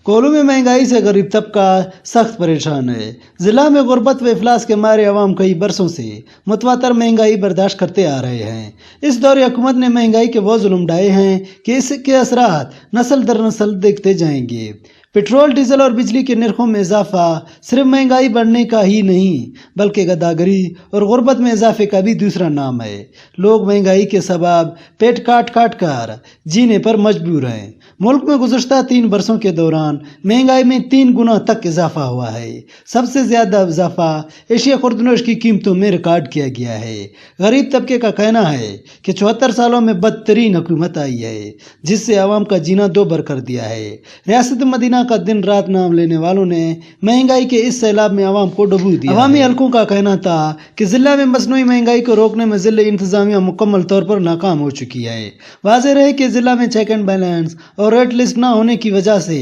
कोल्लू में महंगाई से गरीब तबका सख्त परेशान है। जिला में गुर्बत व इफलास के मारे अवाम कई बरसों से मुतवातर महंगाई बर्दाश्त करते आ रहे हैं। इस दौर हुकूमत ने महंगाई के वो जुल्म ढाए हैं कि इसके असरात नस्ल दर नस्ल देखते जाएंगे। पेट्रोल, डीजल और बिजली के निर्खों में इजाफा सिर्फ महंगाई बढ़ने का ही नहीं बल्कि गदागरी और गुर्बत में इजाफे का भी दूसरा नाम है। लोग महंगाई के सबब पेट काट काट कर जीने पर मजबूर हैं। मुल्क में गुज़श्ता 3 बरसों के दौरान महंगाई में 3 गुना तक इजाफा हुआ है। सबसे ज्यादा इजाफा एशिया खुर्दनोश की कीमतों में रिकॉर्ड किया गया है। गरीब तबके का कहना है कि 74 सालों में बदतरीन हुकूमत आई है जिससे आवाम का जीना दोबर कर दिया है। रियासत मदीना का दिन रात नाम लेने वालों ने महंगाई के इस सैलाब में आवाम को डुबो दिया। अवामी हलकों का कहना था कि जिला में मसनूई महंगाई को रोकने में जिले इंतजामिया मुकम्मल तौर पर नाकाम हो चुकी है। वाज़ेह रहे कि जिला में चेक एंड बैलेंस और रेट लिस्ट न होने की वजह से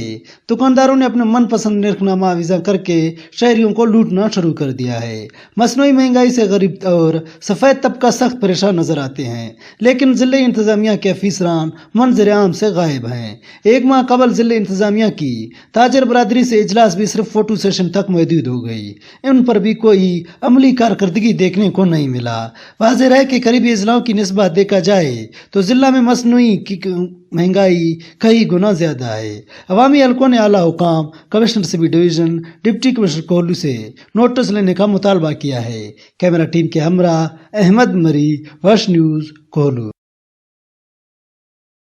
दुकानदारों ने अपने मनपसंद निर्खनामा विजा करके शहरियों को लूटना शुरू कर दिया है। मसनूई महंगाई से गरीब और सफेद तबका सख्त परेशान नजर आते हैं, लेकिन जिले इंतजामिया के अफीसरान मंजर आम से गायब हैं। 1 माह कबल जिले इंतजामिया की ताजर बरादरी से इजलास भी सिर्फ फोटो सेशन तक महदूद हो गई। इन पर भी कोई अमली कारकर्दगी देखने को नहीं मिला। वाज़ेह है कि करीबी अजलाओं की निस्बत देखा जाए तो जिला में मसनूई की महंगाई कई गुना ज्यादा है। अवामी हलकों ने आला हुकाम, commissioner civil division, deputy commissioner Kohlu से नोटिस लेने का मुतालबा किया है। कैमरा टीम के हमरा अहमद मरी, वर्ष न्यूज़, कोल्लू।